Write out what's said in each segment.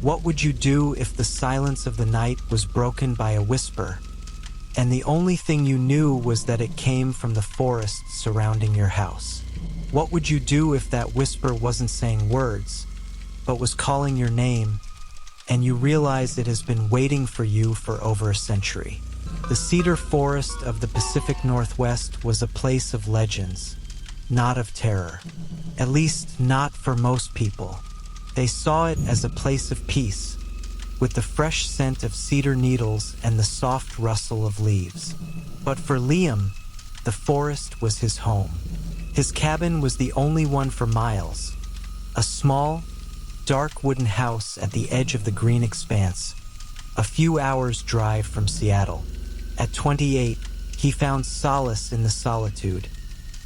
What would you do if the silence of the night was broken by a whisper, and the only thing you knew was that it came from the forest surrounding your house? What would you do if that whisper wasn't saying words, but was calling your name, and you realized it has been waiting for you for over a century? The cedar forest of the Pacific Northwest was a place of legends, not of terror. At least not for most people. They saw it as a place of peace, with the fresh scent of cedar needles and the soft rustle of leaves. But for Liam, the forest was his home. His cabin was the only one for miles. A small, dark wooden house at the edge of the green expanse, a few hours' drive from Seattle. At 28, he found solace in the solitude,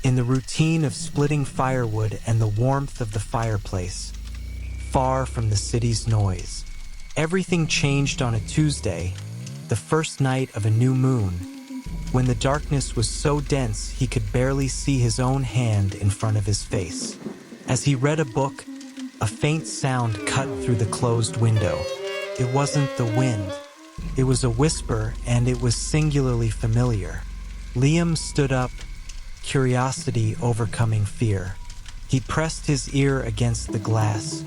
in the routine of splitting firewood and the warmth of the fireplace, far from the city's noise. Everything changed on a Tuesday, the first night of a new moon, when the darkness was so dense he could barely see his own hand in front of his face. As he read a book, a faint sound cut through the closed window. It wasn't the wind. It was a whisper, and it was singularly familiar. Liam stood up, curiosity overcoming fear. He pressed his ear against the glass,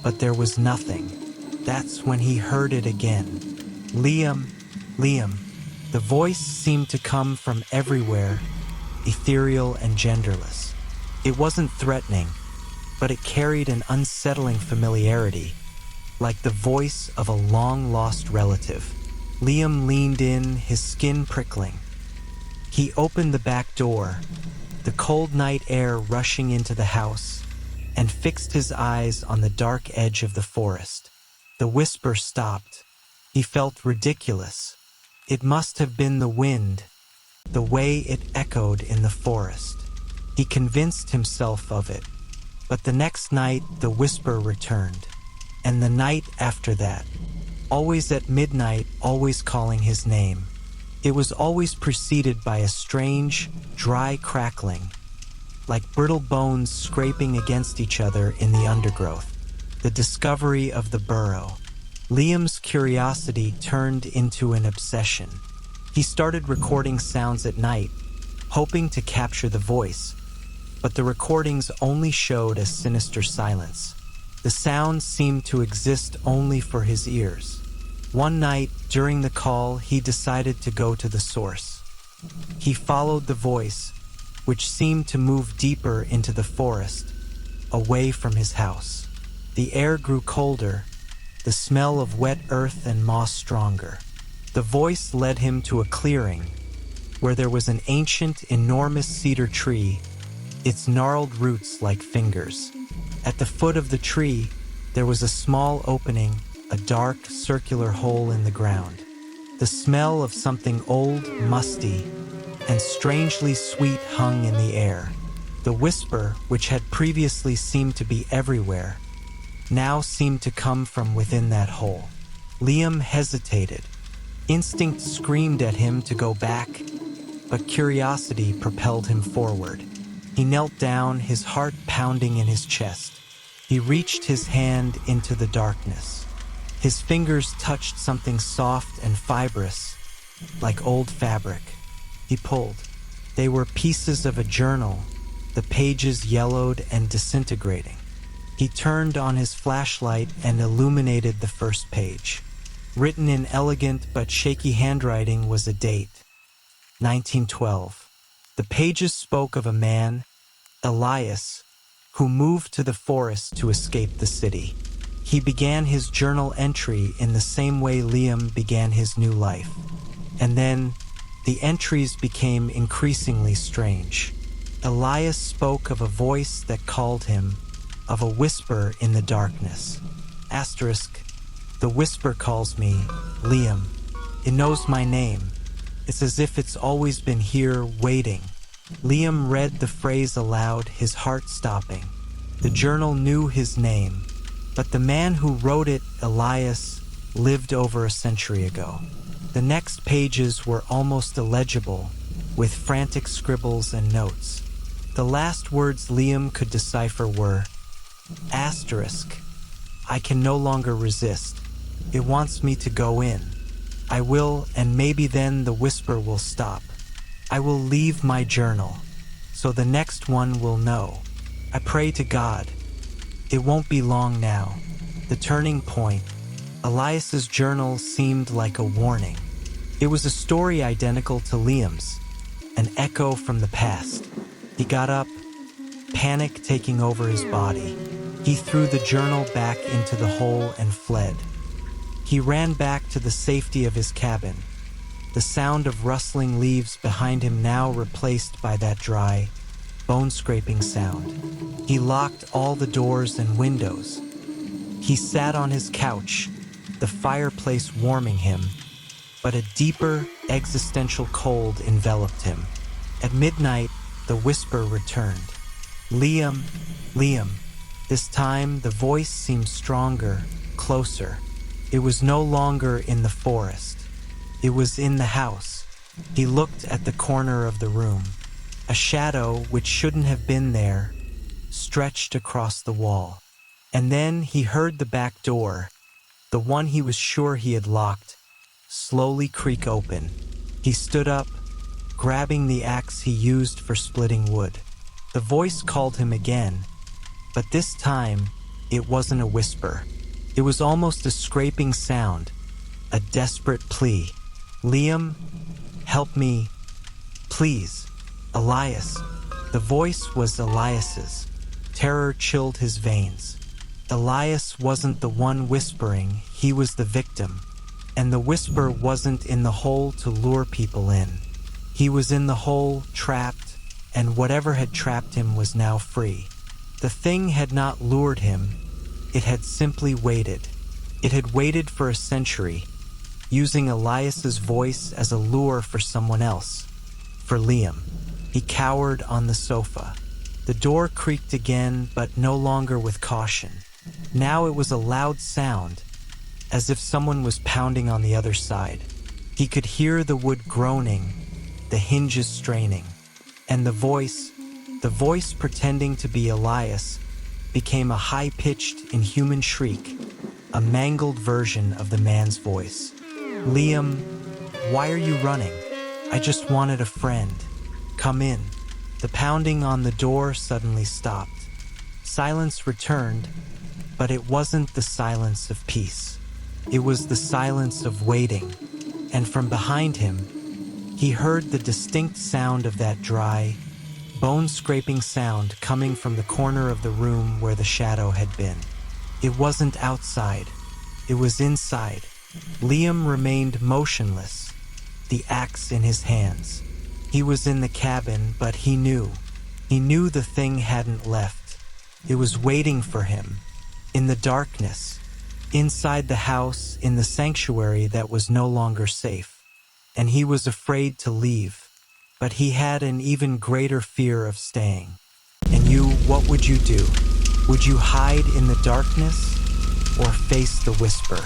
but there was nothing. That's when he heard it again. Liam, Liam. The voice seemed to come from everywhere, ethereal and genderless. It wasn't threatening, but it carried an unsettling familiarity, like the voice of a long-lost relative. Liam leaned in, his skin prickling. He opened the back door, the cold night air rushing into the house, and fixed his eyes on the dark edge of the forest. The whisper stopped. He felt ridiculous. It must have been the wind, the way it echoed in the forest. He convinced himself of it. But the next night, the whisper returned. And the night after that, always at midnight, always calling his name. It was always preceded by a strange, dry crackling, like brittle bones scraping against each other in the undergrowth. The discovery of the burrow. Liam's curiosity turned into an obsession. He started recording sounds at night, hoping to capture the voice, but the recordings only showed a sinister silence. The sounds seemed to exist only for his ears. One night, during the call, he decided to go to the source. He followed the voice, which seemed to move deeper into the forest, away from his house. The air grew colder, the smell of wet earth and moss stronger. The voice led him to a clearing, where there was an ancient, enormous cedar tree, its gnarled roots like fingers. At the foot of the tree, there was a small opening, a dark, circular hole in the ground. The smell of something old, musty, and strangely sweet hung in the air. The whisper, which had previously seemed to be everywhere, now seemed to come from within that hole. Liam hesitated. Instinct screamed at him to go back, but curiosity propelled him forward. He knelt down, his heart pounding in his chest. He reached his hand into the darkness. His fingers touched something soft and fibrous, like old fabric. He pulled. They were pieces of a journal, the pages yellowed and disintegrating. He turned on his flashlight and illuminated the first page. Written in elegant but shaky handwriting was a date, 1912. The pages spoke of a man, Elias, who moved to the forest to escape the city. He began his journal entry in the same way Liam began his new life. And then, the entries became increasingly strange. Elias spoke of a voice that called him, of a whisper in the darkness. Asterisk, the whisper calls me, Liam. It knows my name. It's as if it's always been here, waiting. Liam read the phrase aloud, his heart stopping. The journal knew his name, but the man who wrote it, Elias, lived over a century ago. The next pages were almost illegible, with frantic scribbles and notes. The last words Liam could decipher were, asterisk, I can no longer resist. It wants me to go in. I will, and maybe then the whisper will stop. I will leave my journal, so the next one will know. I pray to God. It won't be long now. The turning point. Elias's journal seemed like a warning. It was a story identical to Liam's, an echo from the past. He got up, panic taking over his body. He threw the journal back into the hole and fled. He ran back to the safety of his cabin, the sound of rustling leaves behind him now replaced by that dry, bone-scraping sound. He locked all the doors and windows. He sat on his couch, the fireplace warming him, but a deeper, existential cold enveloped him. At midnight, the whisper returned. Liam, Liam. This time, the voice seemed stronger, closer. It was no longer in the forest. It was in the house. He looked at the corner of the room. A shadow, which shouldn't have been there, stretched across the wall. And then he heard the back door, the one he was sure he had locked, slowly creak open. He stood up, grabbing the axe he used for splitting wood. The voice called him again, but this time it wasn't a whisper. It was almost a scraping sound, a desperate plea. Liam, help me, please. Elias. The voice was Elias's. Terror chilled his veins. Elias wasn't the one whispering, he was the victim. And the whisper wasn't in the hole to lure people in. He was in the hole, trapped, and whatever had trapped him was now free. The thing had not lured him, it had simply waited. It had waited for a century, using Elias's voice as a lure for someone else, for Liam. He cowered on the sofa. The door creaked again, but no longer with caution. Now it was a loud sound, as if someone was pounding on the other side. He could hear the wood groaning, the hinges straining, and the voice pretending to be Elias, became a high-pitched, inhuman shriek, a mangled version of the man's voice. Liam, why are you running? I just wanted a friend. Come in. The pounding on the door suddenly stopped. Silence returned, but it wasn't the silence of peace. It was the silence of waiting, and from behind him, he heard the distinct sound of that dry, bone-scraping sound coming from the corner of the room where the shadow had been. It wasn't outside. It was inside. Liam remained motionless, the axe in his hands. He was in the cabin, but he knew. He knew the thing hadn't left. It was waiting for him, in the darkness, inside the house, in the sanctuary that was no longer safe. And he was afraid to leave, but he had an even greater fear of staying. And you, what would you do? Would you hide in the darkness or face the whisper?